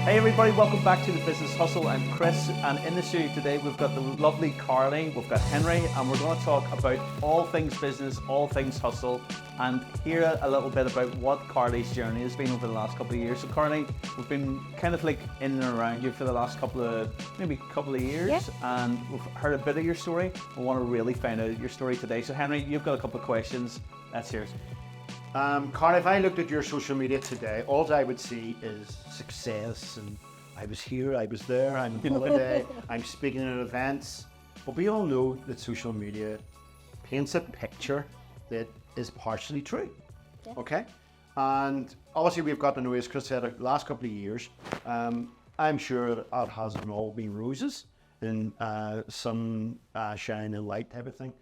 Hey everybody, welcome back to the Business Hustle. I'm Chris, and in the studio today we've got the lovely Carly, we've got Henry, and we're going to talk about all things business, all things hustle, and hear a little bit about what Carly's journey has been over the last couple of years. So Carly, we've been kind of like in and around you for the last couple of years, and we've heard a bit of your story. We want to really find out your story today. So Henry, you've got a couple of questions. Let's hear it. Carl, if I looked at your social media today, all I would see is success, and I was here, I was there, I'm today, I'm speaking at events. But we all know that social media paints a picture that is partially true, okay? And obviously we've got to know, as Chris said, the last couple of years, I'm sure that it hasn't all been roses and sunshine and light type of thing.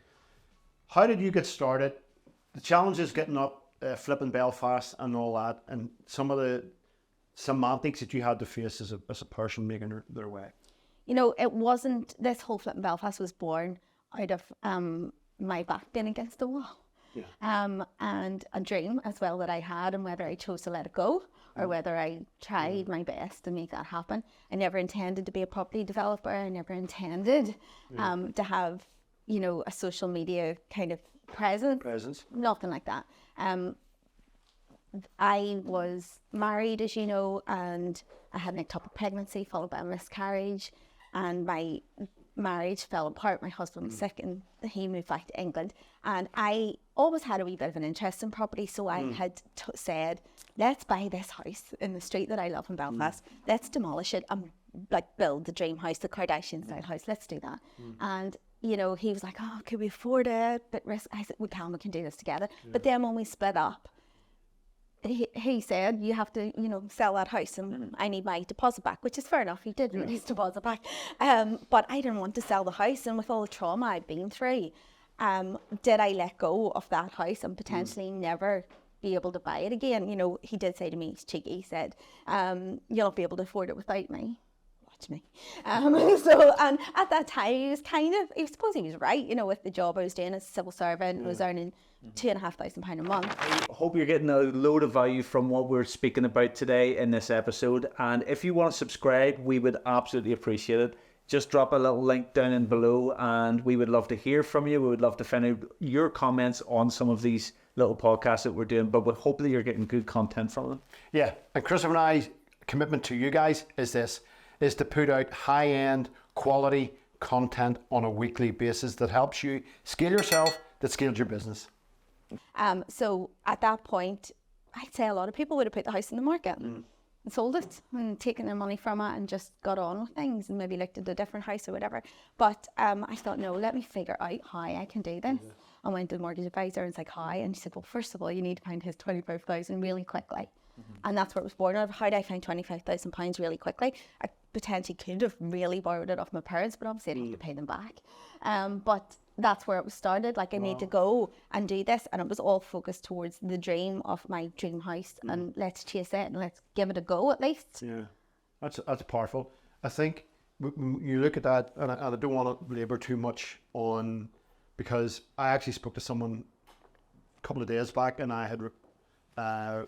How did you get started? The challenge is getting up, Flipping Belfast and all that, and some of the semantics that you had to face as a person making their way. You know, it wasn't, this whole Flipping Belfast was born out of my back being against the wall. Yeah. And a dream as well that I had, and whether I chose to let it go or whether I tried my best to make that happen. I never intended to be a property developer. I never intended to have, you know, a social media kind of presence. Nothing like that. I was married, as you know, and I had an ectopic pregnancy followed by a miscarriage, and my marriage fell apart. My husband was sick and he moved back to England, and I always had a wee bit of an interest in property, so I had said, let's buy this house in the street that I love in Belfast, let's demolish it and like build the dream house, the Kardashian style house, let's do that. And you know, he was like, oh, can we afford it? But risk. I said, we can do this together. But then when we split up, he said, you have to, you know, sell that house and I need my deposit back, which is fair enough. He did need his deposit back. But I didn't want to sell the house. And with all the trauma I'd been through, did I let go of that house and potentially never be able to buy it again? You know, he did say to me, he's cheeky, he said, you'll not be able to afford it without me. Me. So, and at that time he was I suppose he was right, you know, with the job I was doing as a civil servant. I was earning £2,500 a month. I hope you're getting a load of value from what we're speaking about today in this episode, and if you want to subscribe, we would absolutely appreciate it. Just drop a little link down in below, and we would love to hear from you. We would love to find out your comments on some of these little podcasts that we're doing, but we hope that you're getting good content from them. Yeah, and Chris and I's commitment to you guys is to put out high-end quality content on a weekly basis that helps you scale yourself, that scales your business. So at that point, I'd say a lot of people would have put the house in the market and sold it and taken their money from it and just got on with things and maybe looked at a different house or whatever. But I thought, no, let me figure out how I can do this. I went to the mortgage advisor and it's like, how? And she said, well, first of all, you need to find his 25,000 really quickly. And that's where it was born out of. How did I find £25,000 really quickly? I potentially could have really borrowed it off my parents, but obviously I'd have to pay them back. But that's where it was started. Like, I need to go and do this. And it was all focused towards the dream of my dream house. And let's chase it and let's give it a go at least. Yeah, that's powerful. I think you look at that, and I don't want to labour too much on, because I actually spoke to someone a couple of days back and I had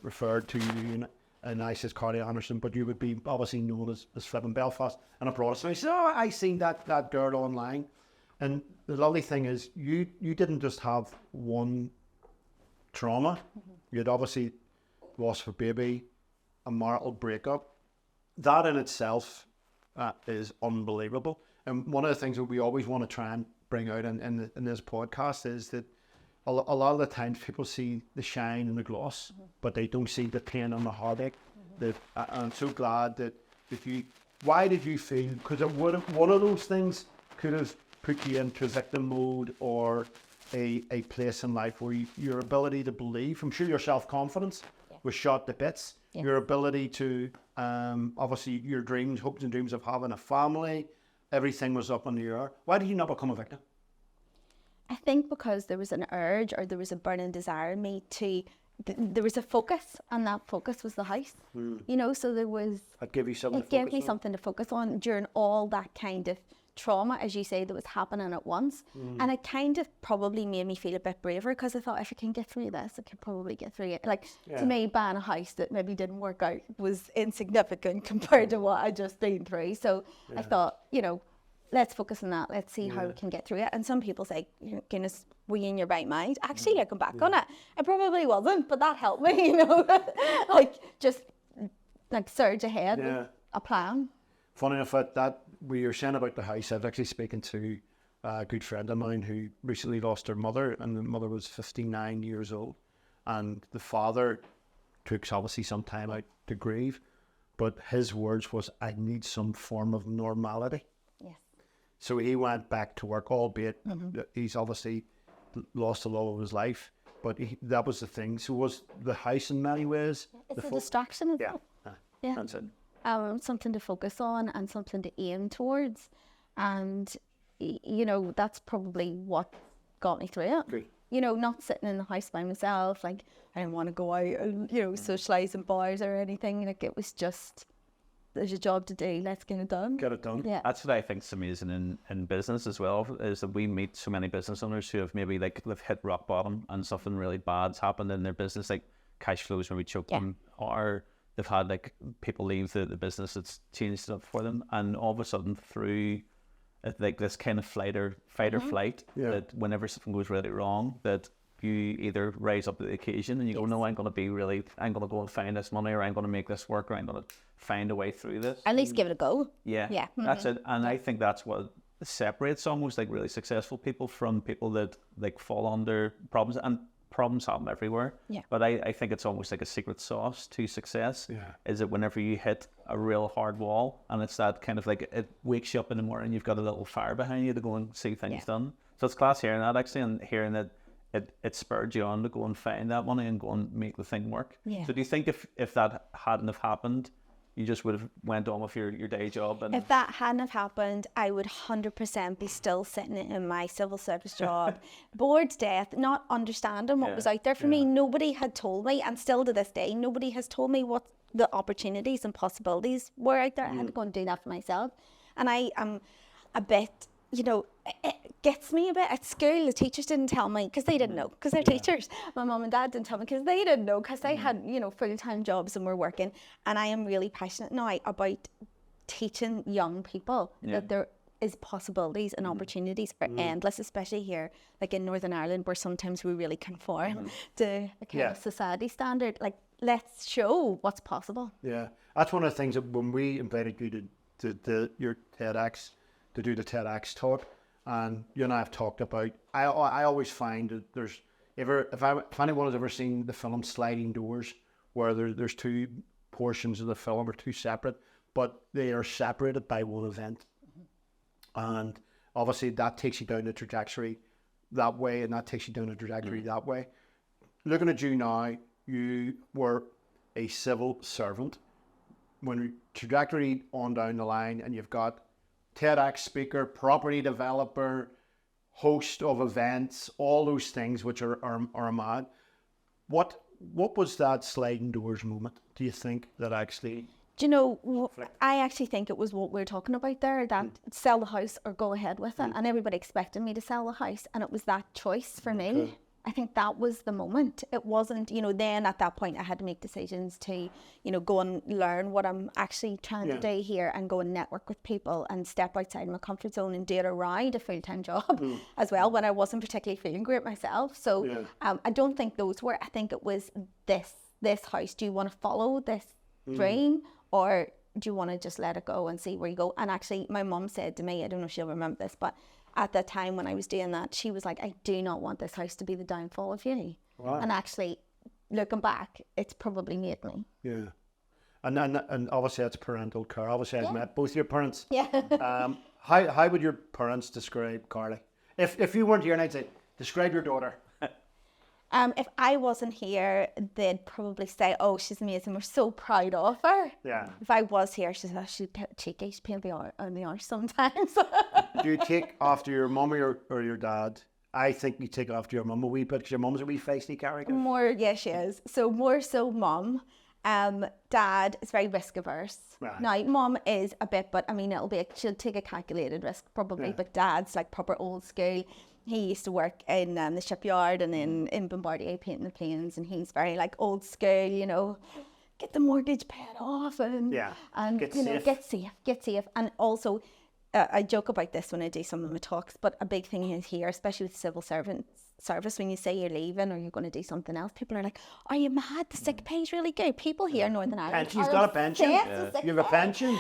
referred to you, and I says Carly Anderson, but you would be obviously known as Flipping Belfast, and I brought it. So he said, oh, I seen that girl online. And the lovely thing is you didn't just have one trauma. You'd obviously lost a baby, a marital breakup. That in itself is unbelievable. And one of the things that we always want to try and bring out in this podcast is that a lot of the times people see the shine and the gloss, but they don't see the pain and the heartache. I'm so glad that why did you feel, because one of those things could have put you into victim mode or a place in life where your ability to believe, I'm sure your self-confidence was shot to bits. Your ability to, obviously your dreams, hopes and dreams of having a family, everything was up in the air. Why did you not become a victim? I think because there was an urge, or there was a burning desire in me there was a focus, and that focus was the house. You know, so there was... It gave you something to focus on during all that kind of trauma, as you say, that was happening at once. And it kind of probably made me feel a bit braver, because I thought, if I can get through this, I can probably get through it. Like, to me, buying a house that maybe didn't work out was insignificant compared to what I'd just been through. So I thought, you know, let's focus on that. Let's see how we can get through it. And some people say, goodness, were you in your right mind? Actually, looking back on it, I probably wasn't, but that helped me, you know, like, just like surge ahead with a plan. Funny enough, that we were saying about the house, I was actually speaking to a good friend of mine who recently lost her mother, and the mother was 59 years old, and the father took obviously some time out to grieve, but his words was, I need some form of normality. Yes. So he went back to work, albeit he's obviously lost the love of his life, but that was the thing. So was the house in many ways It's a distraction as well. Yeah. That's it. Something to focus on and something to aim towards. And, you know, that's probably what got me through it. Agree. You know, not sitting in the house by myself, like, I didn't want to go out and, you know, socialise in bars or anything. Like, it was just, there's a job to do, let's get it done. Get it done. Yeah. That's what I think is amazing in business as well, is that we meet so many business owners who have maybe, like, they've hit rock bottom and something really bad's happened in their business, like cash flows maybe choke them, or they've had, like, people leave the business that's changed stuff for them, and all of a sudden through like this kind of fight or flight, that whenever something goes really wrong, that you either rise up to the occasion and you go, no, I'm going to go and find this money, or I'm going to make this work, or I'm going to find a way through this. At least give it a go. Yeah. That's it. And I think that's what separates almost like really successful people from people that like fall under problems, and problems happen everywhere. Yeah. But I think it's almost like a secret sauce to success. Yeah. Is it whenever you hit a real hard wall, and it's that kind of like, it wakes you up in the morning, you've got a little fire behind you to go and see things done. So it's class hearing that, actually, and hearing that it spurred you on to go and find that money and go and make the thing work. Yeah. So do you think if that hadn't have happened, you just would have went on with your day job? And If that hadn't have happened, I would 100% be still sitting in my civil service job, bored to death, not understanding what was out there for me. Nobody had told me, and still to this day, nobody has told me what the opportunities and possibilities were out there. I had to go and do that for myself. And I am a bit, you know, it gets me a bit. At school, the teachers didn't tell me, because they didn't know, because they're teachers. My mum and dad didn't tell me, because they didn't know, because they had, you know, full-time jobs and were working. And I am really passionate now about teaching young people that there is possibilities and opportunities are endless, especially here, like in Northern Ireland, where sometimes we really conform to a kind of society standard. Like, let's show what's possible. Yeah, that's one of the things that when we invited you to your TEDx, to do the TEDx talk, and you and I have talked about, I always find that there's, if anyone has ever seen the film Sliding Doors, where there's two portions of the film are two separate, but they are separated by one event. And obviously that takes you down the trajectory that way, and that takes you down the trajectory that way. Looking at you now, you were a civil servant. When trajectory on down the line, and you've got TEDx speaker, property developer, host of events, all those things which are mad. What was that sliding doors moment, do you think, that actually... Do you know, I actually think it was what we were talking about there, that sell the house or go ahead with it. And everybody expected me to sell the house, and it was that choice for me. I think that was the moment. It wasn't, you know, then at that point I had to make decisions to, you know, go and learn what I'm actually trying to do here, and go and network with people and step outside my comfort zone and do it around a full-time job as well, when I wasn't particularly feeling great myself. So I don't think those were, I think it was this house. Do you want to follow this dream, or do you want to just let it go and see where you go? And actually my mum said to me, I don't know if she'll remember this, but at the time when I was doing that, she was like, I do not want this house to be the downfall of you. Wow. And actually, looking back, it's probably made me. Yeah. And obviously that's parental care. Obviously I've met both your parents. Yeah. How would your parents describe Carly? If you weren't here, and I'd say, describe your daughter. If I wasn't here, they'd probably say, oh, she's amazing, we're so proud of her. Yeah. If I was here, she's cheeky, she's pain on the arse sometimes. Do you take after your mum or your dad? I think you take after your mum a wee bit, because your mum's a wee feisty character. More, yeah, she is. So more so mum. Dad is very risk averse. Right. Now, Mum is a bit, but I mean, she'll take a calculated risk probably. Yeah. But Dad's like proper old school. He used to work in the shipyard and in Bombardier painting the planes, and he's very like old school, you know, get the mortgage paid off and Get you know, safe. get safe. And also, I joke about this when I do some of my talks, but a big thing is here, especially with civil service, when you say you're leaving or you're going to do something else, people are like, "Are you mad? The sick pay is really good." People here in Northern Ireland, Pension. You've got a pension. You have a pension.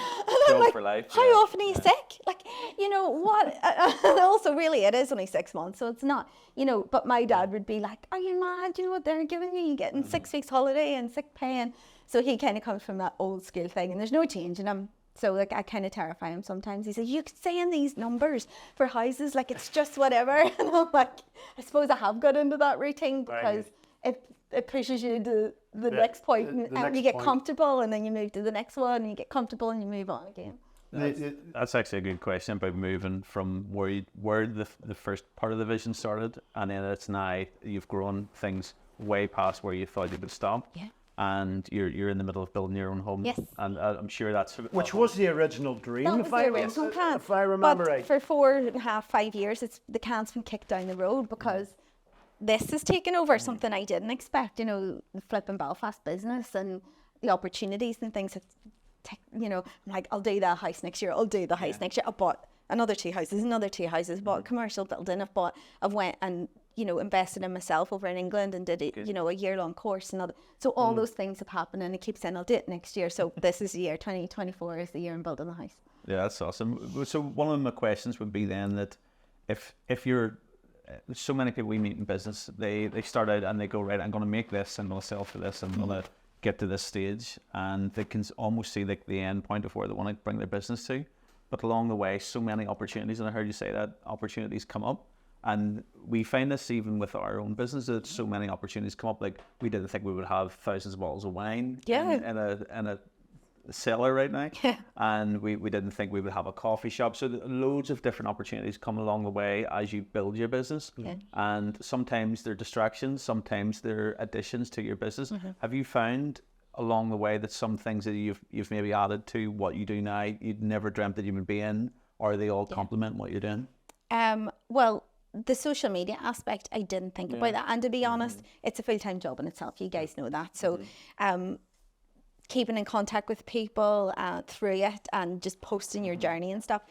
I'm like, for life, how often are you sick? Like, you know what? And also, really, it is only 6 months, so it's not, you know. But my dad would be like, "Are you mad? You know what they're giving you? You're getting 6 weeks holiday and sick pay." And so he kind of comes from that old school thing, and there's no change in him. So like I kind of terrify him sometimes. He says, "You could say in these numbers for houses, like it's just whatever." And I'm like, I suppose I have got into that routine because it pushes you to the next point, and you get comfortable, and then you move to the next one, and you get comfortable, and you move on again. That's actually a good question about moving from where the first part of the vision started, and then it's now you've grown things way past where you thought you would stop. Yeah. And you're in the middle of building your own home. Yes. And I'm sure that's... Which was the original dream, That was the original plan. if I remember but right. for 4.5, 5 years, the can's been kicked down the road because this has taken over something I didn't expect. You know, the Flipping Belfast business and the opportunities and things. You know, I'm like, I'll do the house next year. I'll do the house next year. I bought another 2 houses. Bought a commercial building. I've went and, you know, invested in myself over in England and did it, you know, a year-long course and so all those things have happened, and I keep saying I'll do it next year. So this is the year 2024 is the year I'm building the house. Yeah, that's awesome. So one of my questions would be then that if you're so many people we meet in business, they start out and they go, right, I'm going to make this, I'm going to sell for this, I'm going to get to this stage, and they can almost see like the end point of where they want to bring their business to. But along the way, so many opportunities, and I heard you say that opportunities come up. And we find this even with our own business, that so many opportunities come up. Like we didn't think we would have thousands of bottles of wine in a cellar right now. Yeah. And we didn't think we would have a coffee shop. So loads of different opportunities come along the way as you build your business. Yeah. And sometimes they're distractions, sometimes they're additions to your business. Have you found along the way that some things that you've maybe added to what you do now, you'd never dreamt that you would be in, or they all complement what you're doing? Well, the social media aspect, I didn't think about that. And to be honest, it's a full-time job in itself. You guys know that. So keeping in contact with people through it and just posting your journey and stuff,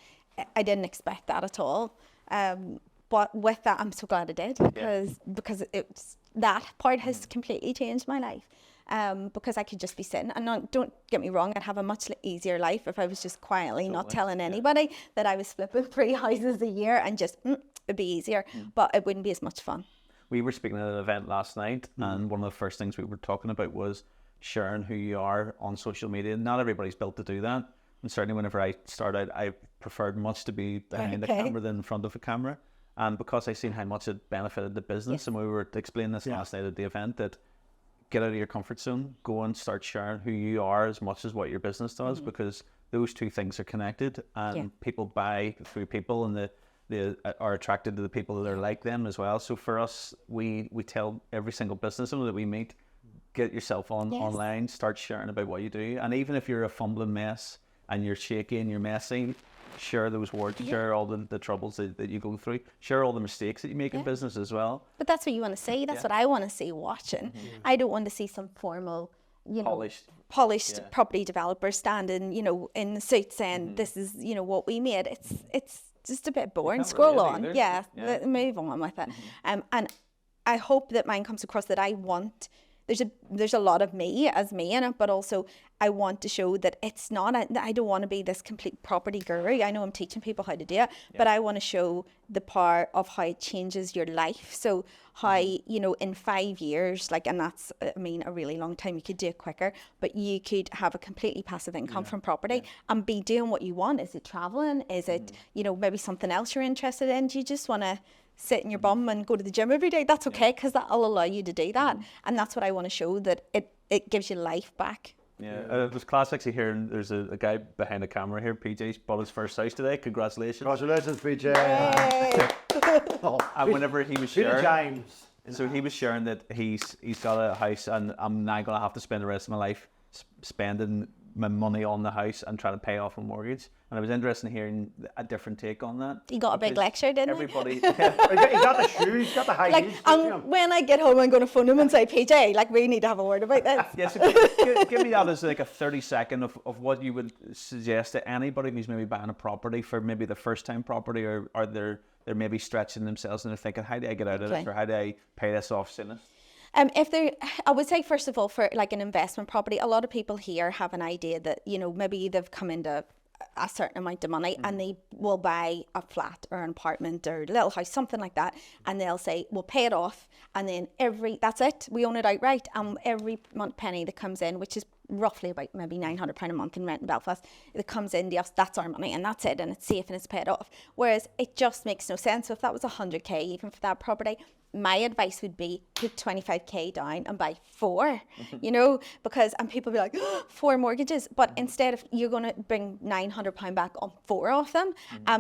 I didn't expect that at all. But with that, I'm so glad I did because it's that part has completely changed my life. Because I could just be sitting, and don't get me wrong, I'd have a much easier life if I was just quietly not telling anybody that I was flipping 3 houses a year, and just it'd be easier, but it wouldn't be as much fun. We were speaking at an event last night, and one of the first things we were talking about was sharing who you are on social media. Not everybody's built to do that, and certainly whenever I started, I preferred much to be behind the camera than in front of a camera, and because I seen how much it benefited the business, and we were explaining this last night at the event, that get out of your comfort zone, go and start sharing who you are as much as what your business does, because those two things are connected, and people buy through people, and they are attracted to the people that are like them as well. So for us, we tell every single business owner that we meet, get yourself online, start sharing about what you do, and even if you're a fumbling mess and you're shaky and you're messy, share those words, share all the troubles that you go through, share all the mistakes that you make in business as well. But that's what you want to see. That's what I want to see watching. I don't want to see some formal, you know, polished property developer standing, you know, in the suit saying this is, you know, what we made. It's just a bit boring. Scroll on. Move on with it. And I hope that mine comes across that I want. There's a lot of me as me in it, but also I want to show that it's not, I don't want to be this complete property guru. I know I'm teaching people how to do it, but I want to show the power of how it changes your life. So how, you know, in 5 years, like, and that's, I mean, a really long time, you could do it quicker, but you could have a completely passive income from property and be doing what you want. Is it traveling? Is it, you know, maybe something else you're interested in? Do you just want to sit in your bum and go to the gym every day? That's okay, because that'll allow you to do that. And that's what I want to show, that it gives you life back. There's class actually here, and there's a guy behind the camera here. PJ's bought his first house today. Congratulations. Congratulations, PJ. And whenever he was sharing, James. so he was sharing that he's got a house, and I'm now going to have to spend the rest of my life spending my money on the house and trying to pay off a mortgage. And I was interested in hearing a different take on that. You got a big lecture, didn't everybody, you? He got the shoes, he got the high Like, heels. when I get home, I'm going to phone him and say, PJ, like, we need to have a word about this. Yeah, so give me that as like a 30-second of what you would suggest to anybody who's maybe buying a property for maybe the first time property, or they're maybe stretching themselves and they're thinking, how do I get out of this, or how do I pay this off soonest? I would say, first of all, for like an investment property, a lot of people here have an idea that, you know, maybe they've come into a certain amount of money and they will buy a flat or an apartment or a little house, something like that, and they'll say, we'll pay it off, and then that's it, we own it outright, and every penny that comes in, which is roughly about maybe £900 a month in rent in Belfast, that comes in to us, that's our money, and that's it, and it's safe and it's paid off. Whereas it just makes no sense. So if that was 100k even for that property, my advice would be put 25k down and buy 4, you know, and people be like, 4 mortgages, but instead, if you're going to bring £900 back on 4 of them,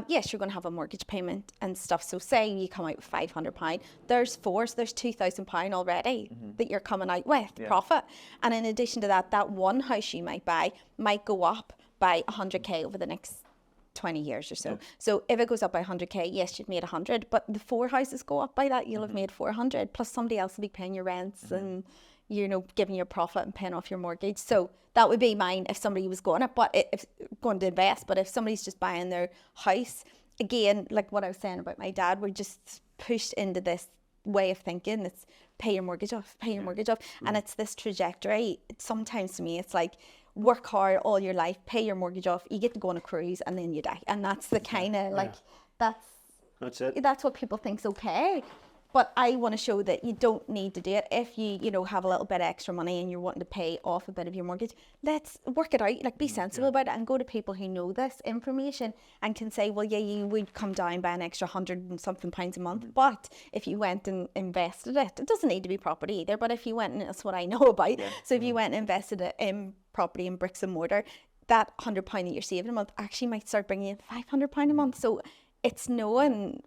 yes, you're going to have a mortgage payment and stuff. So say you come out with £500, there's 4, so there's £2,000 already that you're coming out with profit. And in addition to that, that one house you might buy might go up by 100k over the next 20 years or so. Yeah. So if it goes up by 100k, yes, you've made 100, but the 4 houses go up by that, you'll have made 400, plus somebody else will be paying your rents and, you know, giving you a profit and paying off your mortgage. So that would be mine if somebody was going to invest. But if somebody's just buying their house, again, like what I was saying about my dad, we're just pushed into this way of thinking. It's pay your mortgage off, pay your mortgage off. And it's this trajectory. Sometimes to me, it's like, work hard all your life, pay your mortgage off, you get to go on a cruise, and then you die. And that's the kind of that's it. That's what people think's okay. But I want to show that you don't need to do it. If you know, have a little bit of extra money and you're wanting to pay off a bit of your mortgage, let's work it out. Like, be sensible about it and go to people who know this information and can say, well, yeah, you would come down by an extra £100 and something a month. But if you went and invested it doesn't need to be property either. But if you went, and that's what I know about. Yeah. So if you went and invested it in property and bricks and mortar, that £100 that you're saving a month actually might start bringing in £500 a month. So it's knowing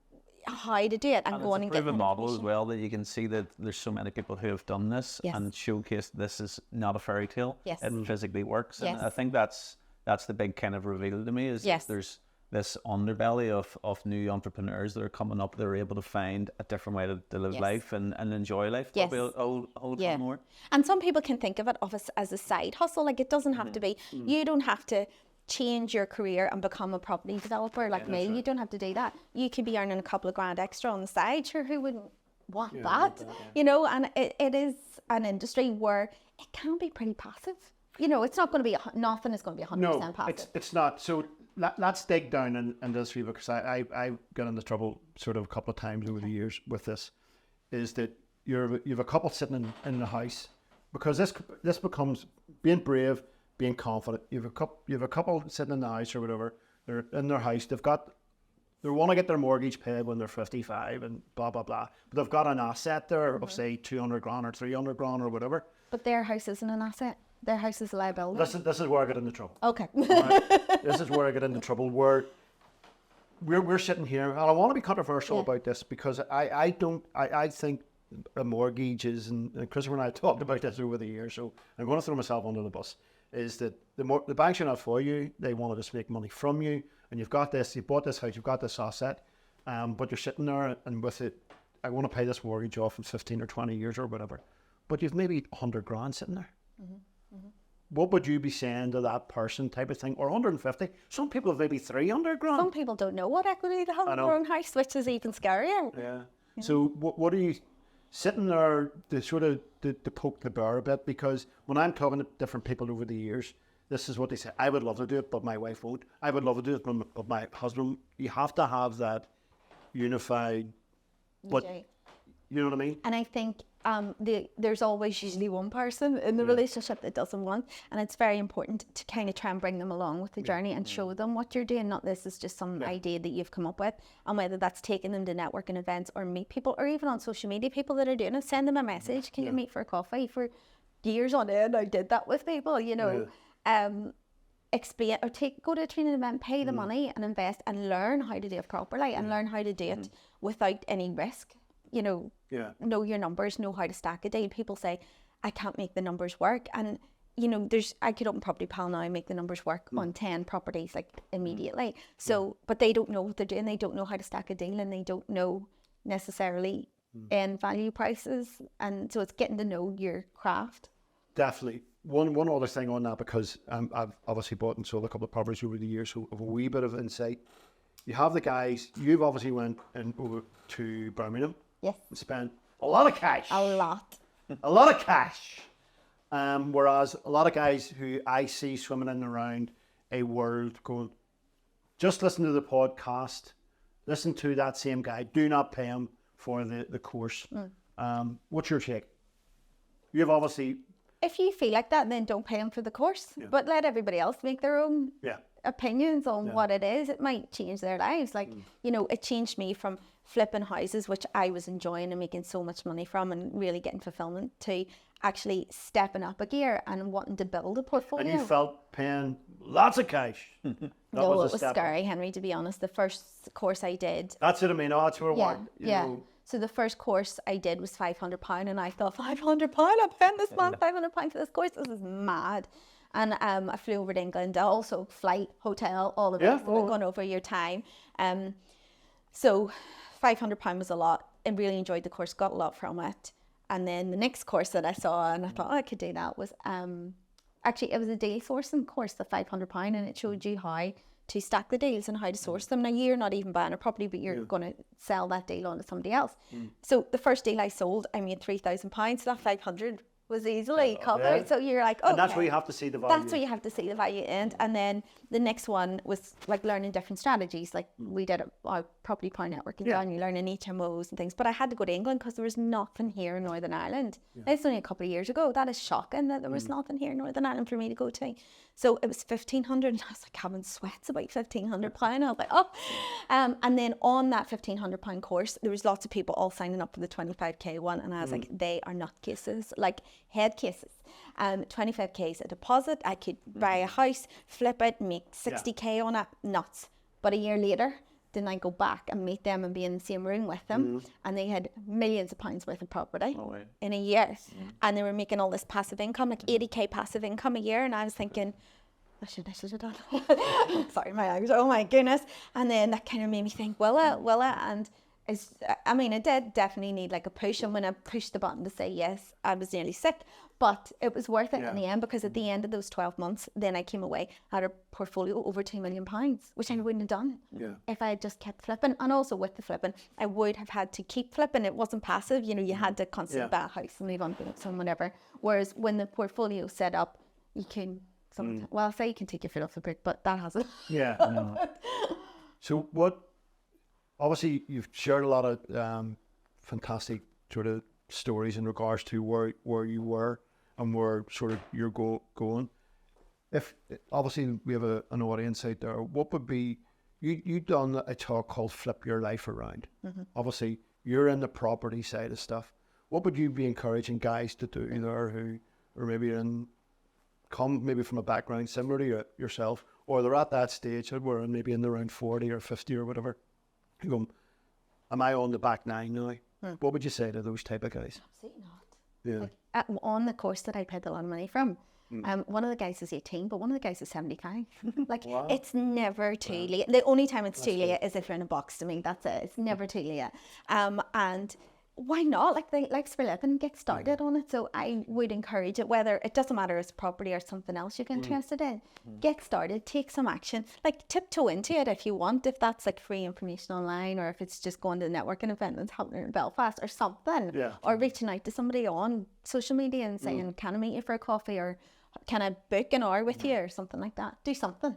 how to do it and going and getting a model as well, that you can see that there's so many people who have done this and showcase this is not a fairy tale. Yes. It physically works. And I think that's the big kind of reveal to me, is that there's this underbelly of new entrepreneurs that are coming up. They're able to find a different way to live life and enjoy life probably a whole lot more. And some people can think of it as a side hustle. Like, it doesn't have to be, you don't have to change your career and become a property developer like me. Right. You don't have to do that. You could be earning a couple of grand extra on the side. Sure, who wouldn't want that? You know, and it is an industry where it can be pretty passive. You know, it's not going to be, nothing is going to be 100% passive. No, it's not. So let's dig down in this, because I've got into trouble sort of a couple of times over the years with this, is that you've a couple sitting in the house, because this becomes being brave, being confident. You've a couple sitting in the house or whatever. They're in their house. They want to get their mortgage paid when they're 55 and blah blah blah. But they've got an asset there of say 200 grand or 300 grand or whatever. But their house isn't an asset. Their house is a liability. This is where I get into trouble. Okay. Right? This is where I get into trouble. Where we're sitting here, and I want to be controversial about this, because I think a mortgage is, and Christopher and I have talked about this over the years, so I'm going to throw myself under the bus, is that the banks are not for you. They want to just make money from you, and you bought this house, you've got this asset, but you're sitting there and with it, I want to pay this mortgage off in 15 or 20 years or whatever, but you've maybe 100 grand sitting there. Mm-hmm. Mm-hmm. What would you be saying to that person, type of thing? Or 150? Some people have maybe 300 grand. Some people don't know what equity they have in their own house, which is even scarier. Yeah. So what are you sitting there to sort of to poke the bear a bit? Because when I'm talking to different people over the years, this is what they say. I would love to do it, but my wife won't. I would love to do it, but my husband. You have to have that unified. But you know what I mean? And I think there's always usually one person in the relationship that doesn't want, and it's very important to kind of try and bring them along with the journey and show them what you're doing. Not this is just some idea that you've come up with, and whether that's taking them to networking events or meet people, or even on social media, people that are doing it, send them a message. Can you meet for a coffee? For years on end, I did that with people. You know, explain or go to a training event, pay the money, and invest and learn how to do it properly and learn how to do it without any risk. You know, know your numbers, know how to stack a deal. People say, I can't make the numbers work. And you know, I could open Property Pal now and make the numbers work on 10 properties like immediately. So, but they don't know what they're doing. They don't know how to stack a deal, and they don't know necessarily end value prices. And so it's getting to know your craft. Definitely. One other thing on that, because I've obviously bought and sold a couple of properties over the years, so of a wee bit of insight. You have the guys, you've obviously went over to Birmingham. Yes. And spent a lot of cash. A lot. A lot of cash. Whereas a lot of guys who I see swimming in and around a world going, just listen to the podcast, listen to that same guy, do not pay him for the course. What's your take? You've obviously... If you feel like that, then don't pay them for the course, but let everybody else make their own opinions on what it is. It might change their lives. Like, you know, it changed me from flipping houses, which I was enjoying and making so much money from and really getting fulfillment, to actually stepping up a gear and wanting to build a portfolio. And you felt paying lots of cash. No, it was scary, Henry, to be honest. The first course I did. That's what I mean. Oh, that's where you know. So the first course I did was £500, and I thought, £500? I'm paying this man £500 for this course. This is mad. And I flew over to England, also flight, hotel, all of this. Going over your time. So £500 was a lot. I really enjoyed the course, got a lot from it. And then the next course that I saw, and I thought, I could do that, was actually it was a deal sourcing course, the £500, and it showed you how to stack the deals and how to source them. Now, you're not even buying a property, but you're going to sell that deal on to somebody else. So the first deal I sold, I made £3,000. So that 500 was easily covered. So you're like, okay. And that's where you have to see the value. That's where you have to see the value in. And then the next one was like learning different strategies. Like we did our Property Power Network in John, you learning HMOs and things. But I had to go to England because there was nothing here in Northern Ireland. It's only a couple of years ago. That is shocking that there was nothing here in Northern Ireland for me to go to. So it was 1,500, and I was like having sweats about £1,500. I was like, oh. And then on that £1,500 course, there was lots of people all signing up for the 25k one, and I was like, they are nutcases, like head cases. 25k is a deposit. I could buy a house, flip it, make 60k on it, nuts. But a year later, then I go back and meet them and be in the same room with them, and they had millions of pounds worth of property in a year, and they were making all this passive income, like 80k passive income a year, and I was thinking, I should have done. Sorry, my eyes. Oh my goodness! And then that kind of made me think, will it? And it did definitely need like a push, and when I pushed the button to say yes, I was nearly sick. But it was worth it in the end, because at the end of those 12 months, then I came away, had a portfolio over £2 million, which I wouldn't have done if I had just kept flipping. And also with the flipping, I would have had to keep flipping. It wasn't passive, you know, you had to constantly buy a house and move on to some whatever. Whereas when the portfolio set up, you can, well, I'll say you can take your foot off the brake, but that hasn't. So obviously you've shared a lot of fantastic sort of stories in regards to where you were and where sort of you're going. If obviously we have an audience out there, what would be, you done a talk called Flip Your Life Around. Obviously you're in the property side of stuff. What would you be encouraging guys to do there who are maybe come maybe from a background similar to yourself, or they're at that stage that we're maybe in around 40 or 50 or whatever, you go, am I on the back nine now? What would you say to those type of guys? Absolutely not. Like, on the course that I paid a lot of money from, one of the guys is 18, but one of the guys is 75. Like, it's never too late. The only time it's too late is if you're in a box, to me. That's it. It's never too late. And why not? Like, they life's for living, get started on it. So I would encourage it, whether it doesn't matter if it's property or something else you're interested in. Get started, take some action, like tiptoe into it if you want, if that's like free information online, or if it's just going to the networking event that's happening in Belfast or something, or reaching out to somebody on social media and saying, can I meet you for a coffee, or can I book an hour with you, or something like that. Do something.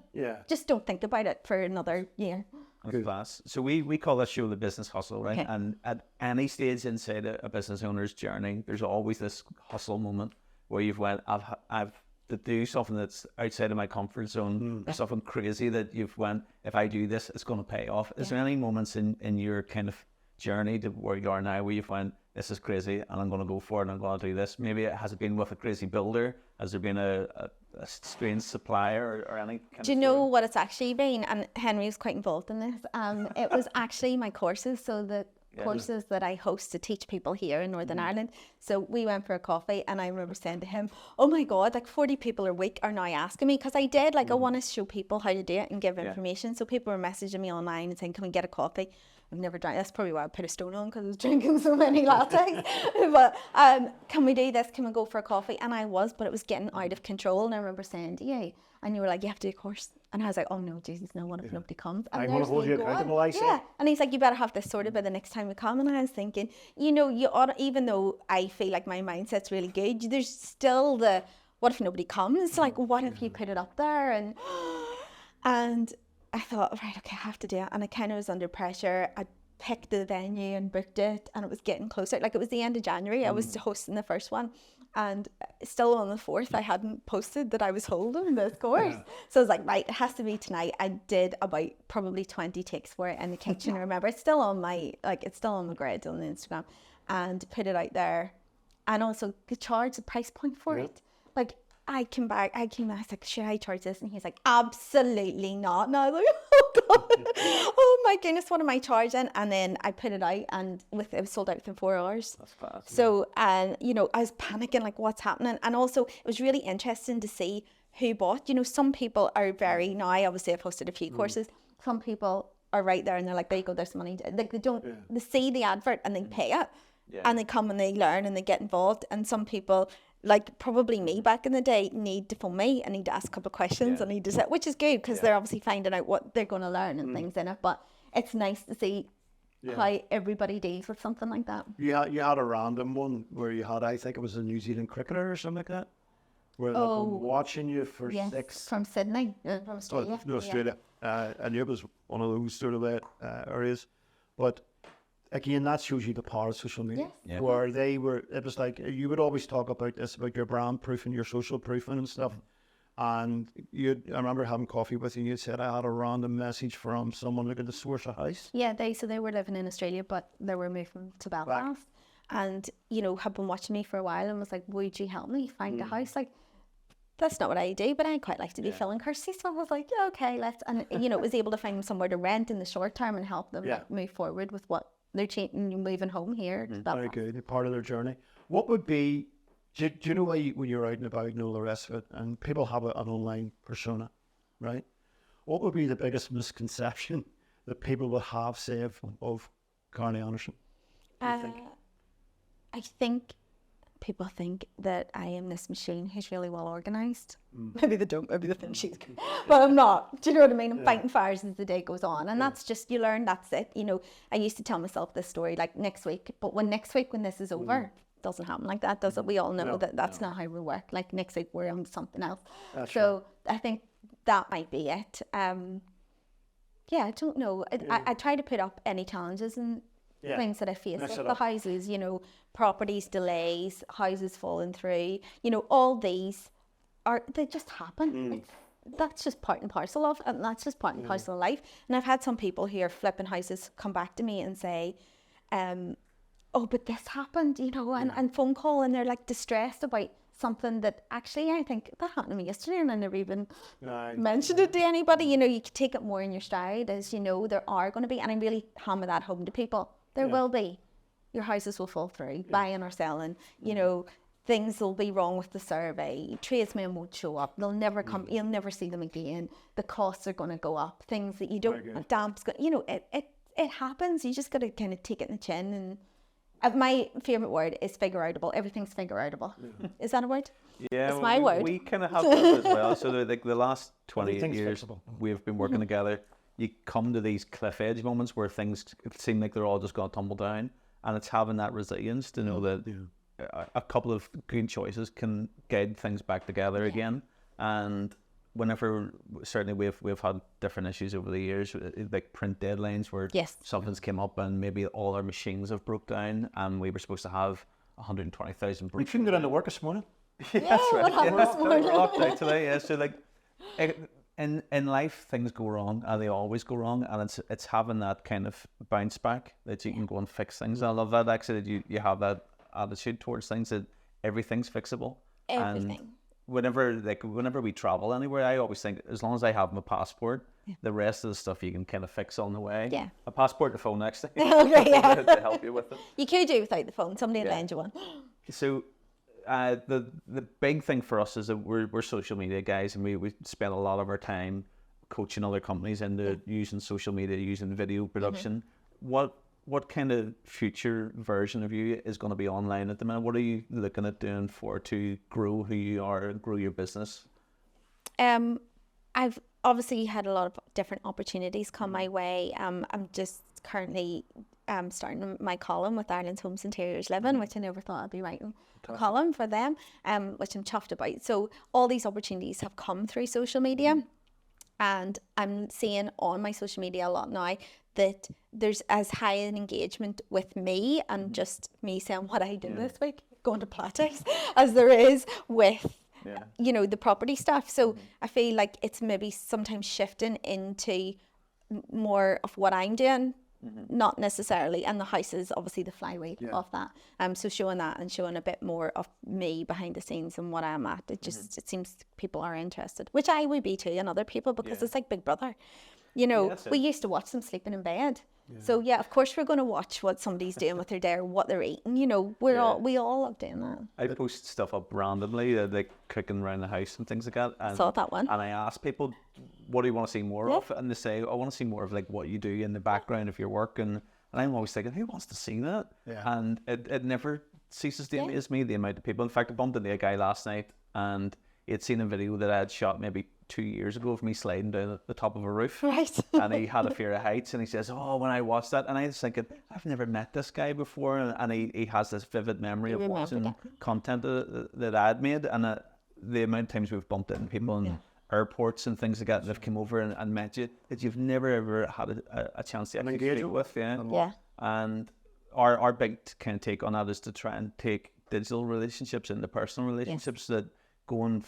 Just don't think about it for another year. That's class. So we call this show the business hustle, right? And at any stage inside a business owner's journey, there's always this hustle moment where you've went, I've to do something that's outside of my comfort zone, something crazy that you've went, if I do this, it's going to pay off. Is there any moments in your kind of journey to where you are now where you've went, this is crazy and I'm going to go for it and I'm going to do this? Maybe it has been with a crazy builder. Has there been a strange supplier or any kind Do you know what it's actually been? And Henry was quite involved in this. It was actually my courses. So the courses that I host to teach people here in Northern Ireland. So we went for a coffee, and I remember saying to him, oh my God, like 40 people a week are now asking me, because I did, like I want to show people how to do it and give information. So people were messaging me online and saying, can we get a coffee? I've never drank. That's probably why I put a stone on, because I was drinking so many lattes. But can we do this? Can we go for a coffee? And I was, but it was getting out of control. And I remember saying to you, and you were like, you have to do a course. And I was like, oh no, Jesus, no, what if nobody comes? And I want to hold you accountable, I say. And he's like, you better have this sorted by the next time we come. And I was thinking, you know, you ought, even though I feel like my mindset's really good, there's still the, what if nobody comes? Like, what if you put it up there? And I thought, right, okay, I have to do it. And I kind of was under pressure. I picked the venue and booked it, and it was getting closer. Like, it was the end of January. I was hosting the first one, and still on the 4th, I hadn't posted that I was holding this course. So I was like, right, it has to be tonight. I did about probably 20 takes for it in the kitchen. I remember it's still on my, it's still on the grid on the Instagram, and put it out there, and also charge the price point for it. Like, I came back, I was like, should I charge this? And he's like, absolutely not. And I was like, oh God, oh my goodness, what am I charging? And then I put it out, and it was sold out within 4 hours. That's fast. So, and you know, I was panicking, like, what's happening? And also, it was really interesting to see who bought. You know, some people are very, now obviously I've hosted a few courses, some people are right there and they're like, there you go, there's money. Like, they don't, they see the advert and they pay it. And they come and they learn and they get involved. And some people, like probably me back in the day, need to phone me and need to ask a couple of questions and need to say, which is good, because they're obviously finding out what they're going to learn and things in it. But it's nice to see how everybody deals with something like that. You had a random one where you had, I think it was a New Zealand cricketer or something like that, where they've been watching you for 6. From Sydney, from Australia. No, Australia. I knew it was one of those sort of areas. But again, that shows you the power of social media. Where it was like, you would always talk about this, about your brand proofing, your social proofing and stuff. And I remember having coffee with you, and you said, I had a random message from someone looking to source a house. Yeah, they were living in Australia, but they were moving to Belfast. And, you know, had been watching me for a while and was like, would you help me find a house? Like, that's not what I do, but I quite like to be filling Kirsty. So I was like, yeah, okay, let's, and, you know, was able to find them somewhere to rent in the short term and help them like, move forward with what they're moving home here. Very good, part of their journey. What would be, do you know when you're out and about and all the rest of it, and people have an online persona, right? What would be the biggest misconception that people would have, say, of Carly Anderson? I think people think that I am this machine who's really well organised. Maybe they don't, maybe they think she's good. But I'm not. Do you know what I mean? I'm fighting fires as the day goes on. And that's just, you learn, that's it. You know, I used to tell myself this story like next week, but when this is over, it doesn't happen like that, does it? We all know that's not how we work. Like next week we're on something else. So I think that might be it. Yeah, I don't know. I try to put up any challenges and things that I face with the houses, you know, properties delays, houses falling through, you know, all these they just happen. That's just part and parcel of, and that's just part and parcel of life. And I've had some people who are flipping houses come back to me and say, oh, but this happened, you know, and phone call, and they're like distressed about something that actually I think that happened to me yesterday and I never even mentioned it to anybody. You know, you can take it more in your stride, as you know, there are going to be, and I really hammer that home to people. There will be. Your houses will fall through, buying or selling. You know, things will be wrong with the survey. Tradesmen won't show up. They'll never come. You'll never see them again. The costs are going to go up. Things that you don't, damps, you know, it happens. You just got to kind of take it in the chin. And my favourite word is figure outable. Everything's figure outable. Is that a word? Yeah, it's my word. We kind of have that as well. So the last 28 years we've been working together. You come to these cliff edge moments where things seem like they're all just going to tumble down, and it's having that resilience to know that a couple of good choices can guide things back together again. And whenever, certainly we've had different issues over the years, like print deadlines where something's came up and maybe all our machines have broke down, and we were supposed to have 120,000. We couldn't get into work this morning. That's right. We're locked out today. Yeah, so like. In life, things go wrong, and they always go wrong, and it's having that kind of bounce back that you can go and fix things. I love that, actually, that you have that attitude towards things, that everything's fixable. Everything. whenever we travel anywhere, I always think as long as I have my passport, the rest of the stuff you can kind of fix on the way. Yeah. A passport and a phone next thing Okay, yeah. to help you with it. You could do without the phone. Somebody will lend you one. So the big thing for us is that we're social media guys, and we spend a lot of our time coaching other companies into using social media, using video production. What kind of future version of you is going to be online at the minute? What are you looking at doing to grow who you are and grow your business? I've obviously had a lot of different opportunities come my way. I'm just currently starting my column with Ireland's Homes Interiors Living, which I never thought I'd be writing a column for them, which I'm chuffed about. So all these opportunities have come through social media, and I'm seeing on my social media a lot now that there's as high an engagement with me and just me saying what I did this week, going to politics, as there is with the property stuff. So I feel like it's maybe sometimes shifting into more of what I'm doing, not necessarily, and the house is obviously the flywheel of that. So showing that and showing a bit more of me behind the scenes and what I'm at, it seems people are interested, which I would be too, and other people, because it's like Big Brother. We used to watch them sleeping in bed. So of course we're going to watch what somebody's doing with their day or what they're eating. We all love doing that. I post stuff up randomly, like cooking around the house and things like that. And, saw that one. And I ask people, what do you want to see more of? And they say, I want to see more of like what you do in the background of your work. And I'm always thinking, who wants to see that? And it never ceases to amaze me, the amount of people. In fact, I bumped into a guy last night, and he had seen a video that I had shot maybe 2 years ago of me sliding down the top of a roof. Right. And he had a fear of heights, and he says, when I watched that, and I was thinking, I've never met this guy before, and he has this vivid memory of watching content that I'd made, and the amount of times we've bumped into people in airports and things like that have come over and met you that you've never ever had a chance to actually speak with. And our big kind of take on that is to try and take digital relationships into personal relationships, that go and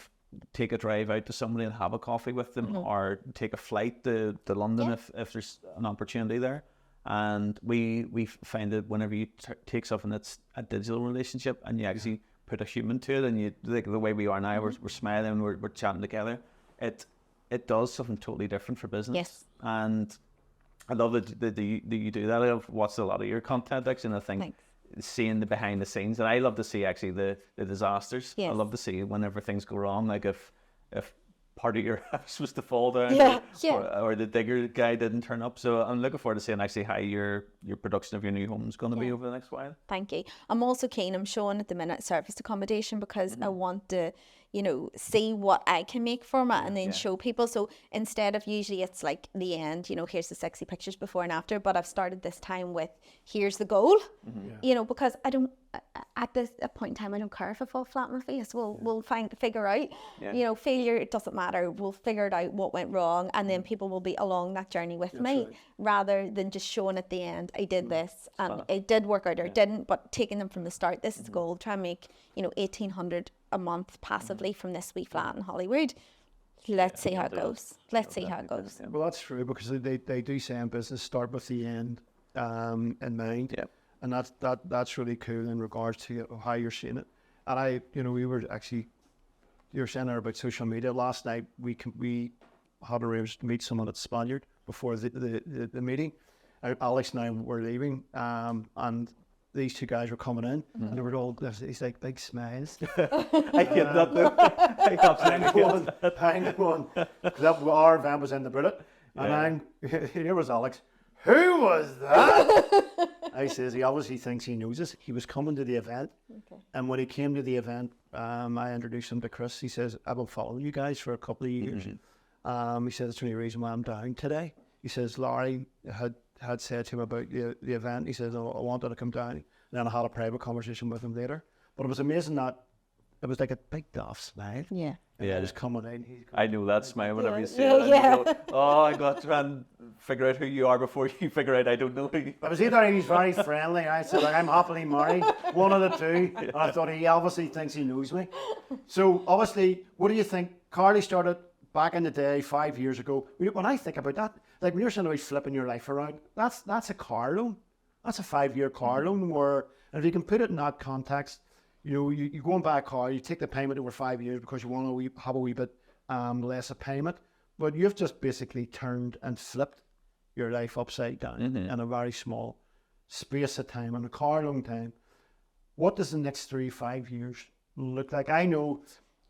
take a drive out to somebody and have a coffee with them, or take a flight to London if there's an opportunity there. And we find that whenever you take something that's a digital relationship and you actually put a human to it, and you like the way we are now, we're smiling, we're chatting together, it does something totally different for business. And I love that you do that. I've watched a lot of your content actually, and I think seeing the behind the scenes, and I love to see actually the disasters. I love to see whenever things go wrong, like if part of your house was to fall down, or the digger guy didn't turn up. So I'm looking forward to seeing actually how your production of your new home is going to be over the next while. Thank you. I'm also keen, I'm showing at the minute serviced accommodation, because I want to see what I can make from it, and then show people. So instead of, usually it's like the end, here's the sexy pictures before and after, but I've started this time with, here's the goal, because I don't, at this point in time, I don't care if I fall flat on my face. We'll figure out, failure, it doesn't matter. We'll figure it out what went wrong, and then people will be along that journey with me, rather than just showing at the end, I did this, and it did work out or it didn't, but taking them from the start, this is the goal, try and make, 1,800 a month passively from this wee flat in Hollywood. Let's see how it goes. Let's see how it goes. Well, that's true, because they do say in business, start with the end in mind. And that's really cool in regards to how you're seeing it. And we were actually, you were saying there about social media. Last night we had arranged to meet someone at Spaniard before the meeting. Alex and I were leaving, and these two guys were coming in, and they were all, he's like, big smiles. I get that though. I absolutely Hang on. Our van was in the Bullet, and here was Alex. Who was that? I says, he obviously thinks he knows us. He was coming to the event, and when he came to the event, I introduced him to Chris. He says, I've been following you guys for a couple of years. He says, it's the only reason why I'm down today. He says, Larry had said to him about the event. He says, I wanted to come down. And then I had a private conversation with him later. But it was amazing that it was like a big daft smile. Yeah. Yeah, just coming in. I know that smile whenever you see it. You go, I got to try and figure out who you are before you figure out I don't know who you are. I was either he's very friendly. I said, I'm happily married. One of the two. And I thought he obviously thinks he knows me. So obviously, what do you think? Carly started back in the day, 5 years ago. When I think about that, like when you're saying about flipping your life around, that's a car loan. That's a 5-year car loan where, and if you can put it in that context, You know, you go and buy a car, you take the payment over 5 years because you want to have a wee bit less of payment, but you've just basically turned and flipped your life upside down in a very small space of time, in a car long time. What does the next 3-5 years look like? I know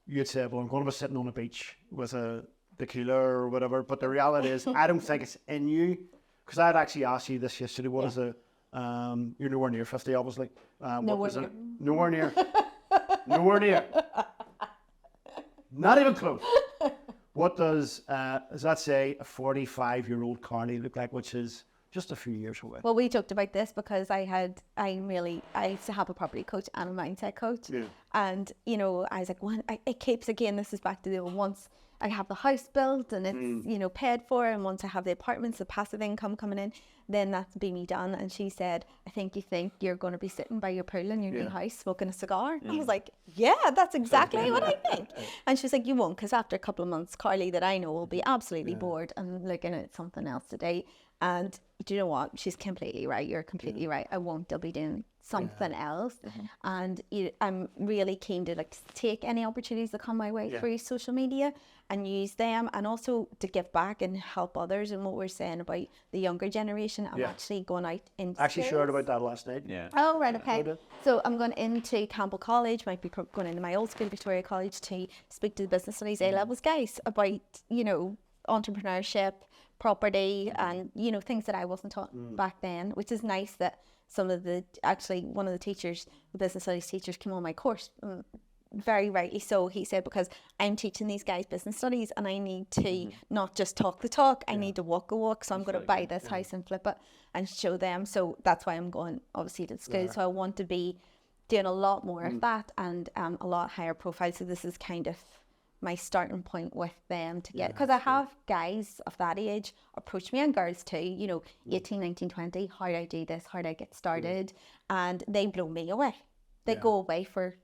you'd say, well, I'm going to be sitting on a beach with a tequila or whatever, but the reality is, I don't think it's in you, because I'd actually asked you this yesterday. What is a you're nowhere near 50, obviously. Nowhere near. Nowhere near. Not even close. What does that say a 45-year-old Carney look like, which is just a few years away? Well, we talked about this because I used to have a property coach and a mindset coach. Yeah. And, you know, I was like, it keeps, again, this is back to the once I have the house built and it's, you know, paid for, and once I have the apartments, the passive income coming in, then that's be me done. And she said, I think you're going to be sitting by your pool in your new house smoking a cigar. I was like, yeah, that's exactly what I think. And she's like, you won't, because after a couple of months, Carly that I know will be absolutely bored and looking at something else today. And do you know what? She's completely right. You're completely right. I won't. I'll be doing something else. And I'm really keen to take any opportunities that come my way through social media and use them, and also to give back and help others. And what we're saying about the younger generation, I'm actually going out into actually shared about that last night. Yeah. Oh, right, okay. So I'm going into Campbell College, might be going into my old school, Victoria College, to speak to the business studies A-levels guys about, you know, entrepreneurship, property, and, you know, things that I wasn't taught back then, which is nice that one of the teachers, the business studies teachers, came on my course. Very rightly so. He said, because I'm teaching these guys business studies and I need to not just talk the talk, I need to walk the walk. So I'm going to buy this house and flip it and show them. So that's why I'm going, obviously, to school. So I want to be doing a lot more of that, and a lot higher profile. So this is kind of my starting point with them to get, because I have guys of that age approach me, and girls too, you know, 18, 19, 20, how do I do this, how do I get started? And they blow me away. They go away for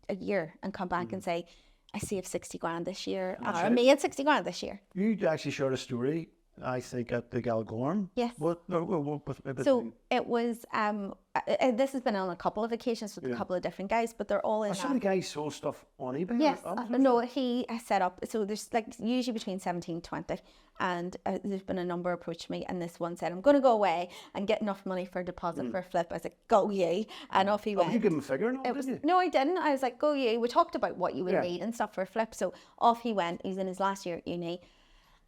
a year and come back and say, I saved 60 grand this year, or I made 60 grand this year. You actually shared a story, I think, at the Galgorm. Yes. So it was, this has been on a couple of occasions with a couple of different guys, but they're all in some of the guys sold stuff on eBay? Yes. No, he has set up, so there's usually between 17 and 20, and there's been a number approach me, and this one said, I'm going to go away and get enough money for a deposit for a flip. I was like, go ye. And off he went. Did you give him a figure? Didn't you? No, I didn't. I was like, go ye. We talked about what you would need and stuff for a flip. So off he went. He's in his last year at uni.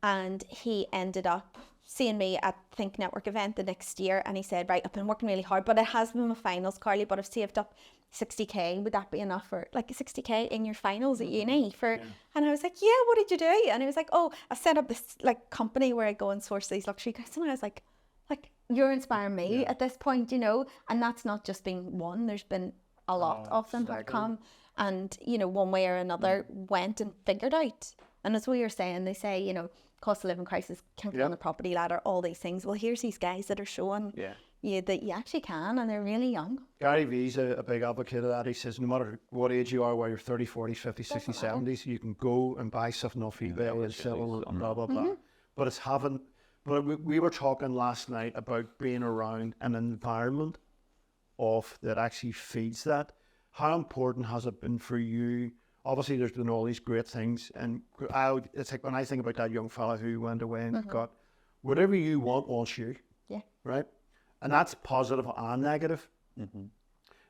And he ended up seeing me at Think Network event the next year, and he said, right, I've been working really hard, but it has been my finals, Carly, but I've saved up 60k. Would that be enough for 60k in your finals at uni for? And I was like, yeah, what did you do? And he was like, oh, I set up this company where I go and source these luxury guys. And I was like you're inspiring me at this point, you know. And that's not just been one, there's been a lot of them that come and, you know, one way or another went and figured out. And as we were saying, they say, you know, cost of living crisis, can't get on the property ladder, all these things. Well, here's these guys that are showing you that you actually can, and they're really young. Gary Vee's a big advocate of that. He says no matter what age you are, whether you're 30, 40, 50, 60, 70s, you can go and buy something off eBay and sell it, blah, blah, blah. But it's having, but we were talking last night about being around an environment that actually feeds that. How important has it been for you? Obviously, there's been all these great things, and it's like when I think about that young fella who went away and got whatever you wants you, right? And that's positive and negative.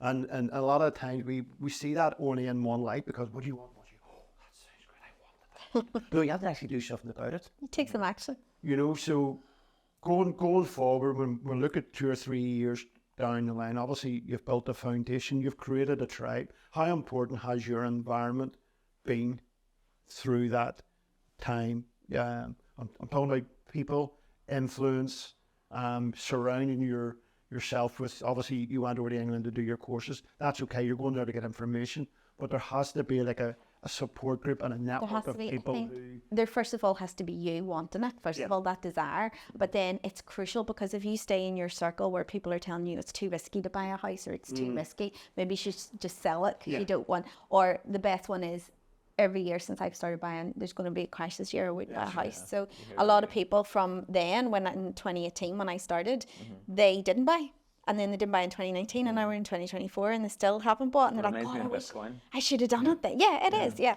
And a lot of times we see that only in one light, because what do you want? Oh, that sounds great, I want that. No, you have to actually do something about it. Take some action. You know, so going forward, when we look at 2 or 3 years down the line, obviously you've built a foundation, you've created a tribe. How important has your environment been through that time? I'm talking about people, influence, surrounding yourself with, obviously you went over to England to do your courses. That's okay, you're going there to get information, but there has to be a support group and a network of people. There first of all has to be you wanting it, first of all, that desire. But then it's crucial, because if you stay in your circle where people are telling you it's too risky to buy a house, or it's too risky, maybe you should just sell it because you don't want. Or the best one is, every year since I've started buying, there's going to be a crash this year with a house. So a lot of people from then, in 2018 when I started, they didn't buy. and then they didn't buy in 2019, and now we're in 2024, and they still haven't bought, and they're like, "God, I should have done it then." Yeah, it is. Yeah.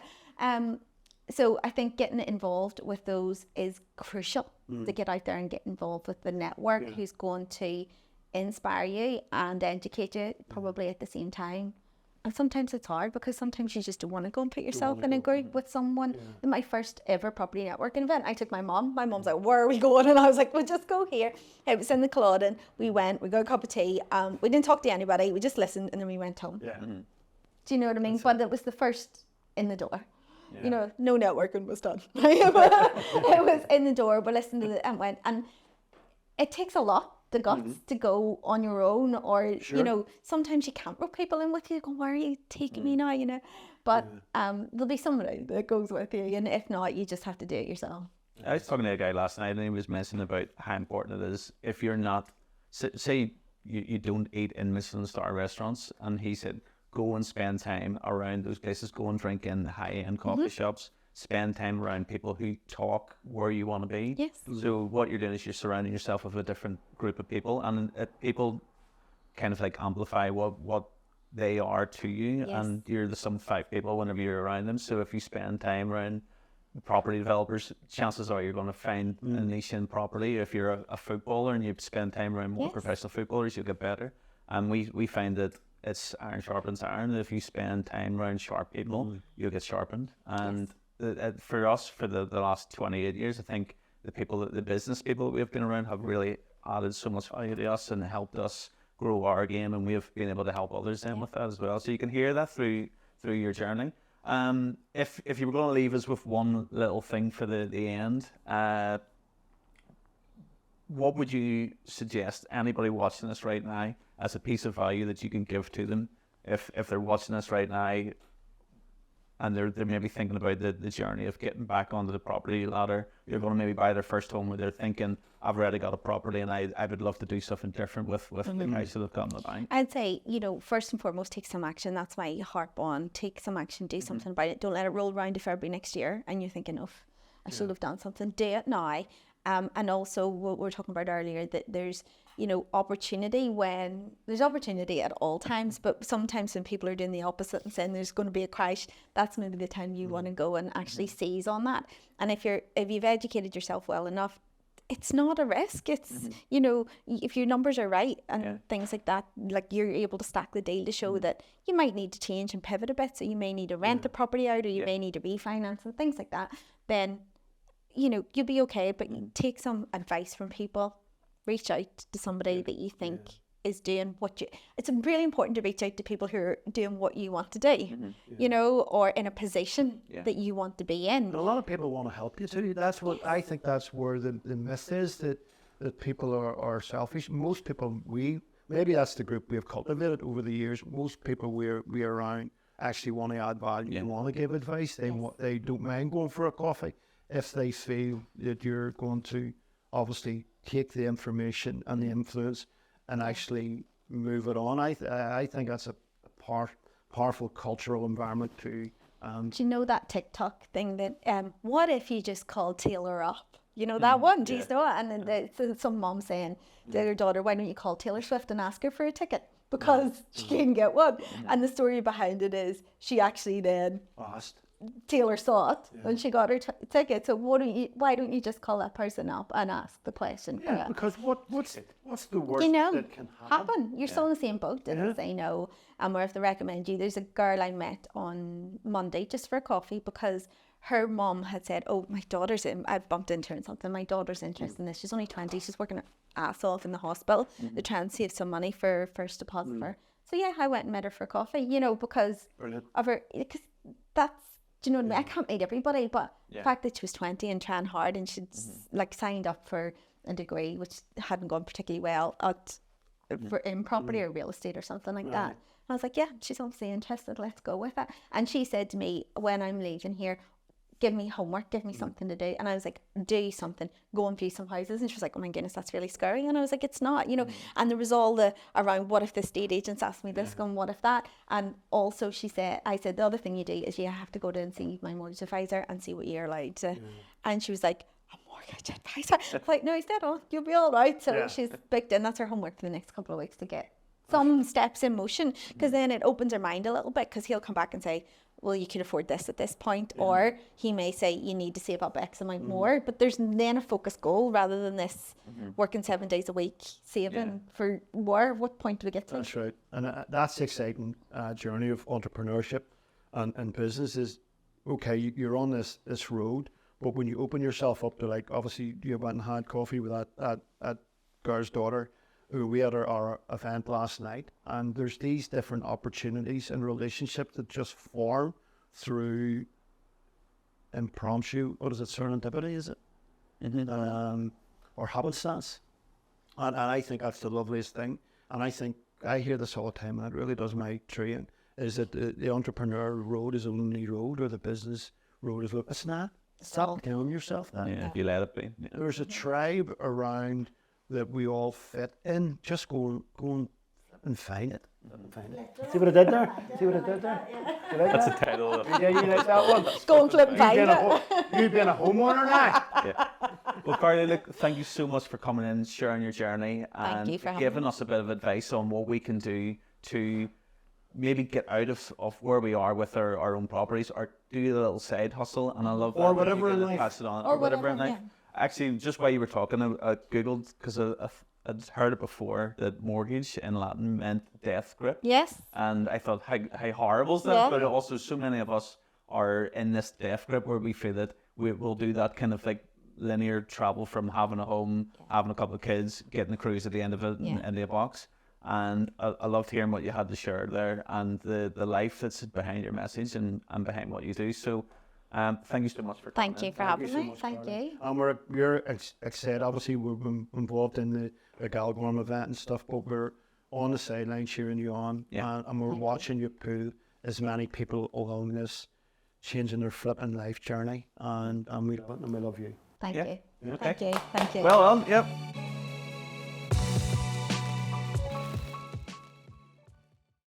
So I think getting involved with those is crucial, to get out there and get involved with the network who's going to inspire you and educate you probably at the same time. And sometimes it's hard because sometimes you just don't want to go and put yourself in a group with someone. In my first ever property networking event, I took my mum. My mum's like, "Where are we going?" And I was like, "We'll just go here." It was in the Culloden. We went, we got a cup of tea. We didn't talk to anybody. We just listened, and then we went home. Yeah. Do you know what I mean? But it was the first in the door. Yeah. You know, no networking was done. It was in the door. We listened to it and went. And it takes a lot. The guts to go on your own, or you know, sometimes you can't rope people in with you. Go, "Where are you taking me now?" You know, but there'll be somebody that goes with you, and if not, you just have to do it yourself. I was talking to a guy last night, and he was mentioning about how important it is if you're not, say you don't eat in Michelin star restaurants, and he said go and spend time around those places, go and drink in high-end coffee shops. Spend time around people who talk where you want to be. Yes. So what you're doing is you're surrounding yourself with a different group of people, and people kind of like amplify what they are to you, and you're the sum of 5 people whenever you're around them. So if you spend time around property developers, chances are you're going to find a niche in property. If you're a footballer and you spend time around more professional footballers, you'll get better. And we find that it's iron sharpens iron. If you spend time around sharp people, you'll get sharpened. And for us, for the last 28 years, I think the business people that we've been around have really added so much value to us and helped us grow our game, and we've been able to help others then with that as well. So you can hear that through your journey. If you were going to leave us with one little thing for the end, what would you suggest anybody watching this right now as a piece of value that you can give to them if they're watching this right now? And they're maybe thinking about the journey of getting back onto the property ladder. They're going to maybe buy their first home, where they're thinking, "I've already got a property and I would love to do something different with the cash that I've got in the bank." I'd say, you know, first and foremost, take some action. That's why you harp on. Take some action, do something about it. Don't let it roll around to February next year and you're thinking, "Oh, I should have done something." Do it now. And also what we were talking about earlier, that there's, you know, opportunity at all times, but sometimes when people are doing the opposite and saying there's going to be a crash, that's maybe the time you want to go and actually seize on that. And if you've educated yourself well enough, it's not a risk. It's, you know, if your numbers are right and things like that, like you're able to stack the deal to show that you might need to change and pivot a bit. So you may need to rent the property out, or you may need to refinance and things like that. Then, you know, you'll be okay, but you take some advice from people. Reach out to somebody that you think is doing it's really important to reach out to people who are doing what you want to do, you know, or in a position that you want to be in. A lot of people want to help you too. That's what I think, that's where the myth is, that people are selfish. Most people, maybe that's the group we have cultivated over the years. Most people we're around actually want to add value, want to give advice. They don't mind going for a coffee if they feel that you're going to obviously take the information and the influence and actually move it on. I think that's a powerful cultural environment too. Do you know that TikTok thing that, what if you just called Taylor up? You know that one? Do you know it? And then some mom saying to their daughter, "Why don't you call Taylor Swift and ask her for a ticket?" Because she can get one. And the story behind it is she actually then asked. Taylor saw it when she got her ticket. So why don't you just call that person up and ask the question? Yeah, because what's the worst that can happen? You're still in the same boat. They say no, or if they recommend you. There's a girl I met on Monday just for a coffee because her mom had said, "Oh, my daughter's I bumped into her and something. My daughter's interested in this. She's only 20. She's working her ass off in the hospital. They're trying to save some money for first deposit for her." So yeah, I went and met her for coffee. You know, because of her, because that's. Do you know what I mean? I can't meet everybody, but the fact that she was 20 and trying hard, and she'd like signed up for a degree which hadn't gone particularly well in property or real estate or something like that. And I was like, yeah, she's obviously interested. Let's go with it. And she said to me, when I'm leaving here, give me homework, give me something to do. And I was like, do something, go and view some houses. And she was like, oh my goodness, that's really scary. And I was like, it's not, you know. And there was all around, what if the estate agents asked me this, and what if that? And also I said, the other thing you do is you have to go to and see my mortgage advisor and see what you're allowed to. And she was like, a mortgage advisor. Like, no, he's dead on. You'll be all right. So Yeah. she's booked in. That's her homework for the next couple of weeks to get some steps in motion, because then it opens her mind a little bit, because he'll come back and say, well, you can afford this at this point, or he may say you need to save up X amount more, but there's then a focused goal rather than this working 7 days a week saving for what point do we get to? That's right. And that's the exciting journey of entrepreneurship and business is, okay, you're on this road, but when you open yourself up to, like, obviously you went and had coffee with that girl's daughter, who we had our event last night, and there's these different opportunities and relationships that just form through impromptu, what is it, serendipity, is it? Or happenstance. And I think that's the loveliest thing. And I think I hear this all the time, and it really does my train, is that the entrepreneur road is a lonely road, or the business road is lonely. It's not. Stop killing yourself that. Yeah, if you let it be. Yeah. There's a tribe around that we all fit in. Just go and find it. See what I did there? See what I did there? You like That's that? the title of it. Yeah, you like that one? Go and flip and find it. You being a homeowner now? Yeah. Well, Carly, look, thank you so much for coming in, sharing your journey, and you for having giving me. us a bit of advice on what we can do to maybe get out of where we are with our own properties, or do a little side hustle. And I love that. Or whatever in life. Pass it on, Or whatever in whatever, life. Actually, just while you were talking, I Googled, because I'd heard it before, that mortgage in Latin meant death grip. Yes. And I thought, how horrible is that? Yeah. But also, so many of us are in this death grip where we feel that we'll do that kind of like linear travel from having a home, having a couple of kids, getting a cruise at the end of it in the box. And I loved hearing what you had to share there, and the life that's behind your message and behind what you do. So thank you so much for coming Thank you in. for having me. Thank you. And we're excited. Obviously, we've been involved in the Galgorm event and stuff, but we're on the sideline cheering you on, and we're watching you pull as many people along this changing their flipping life journey, and we love it, and we love you. Thank Yeah. you. Okay. Thank you. Thank you. Well done. Yep.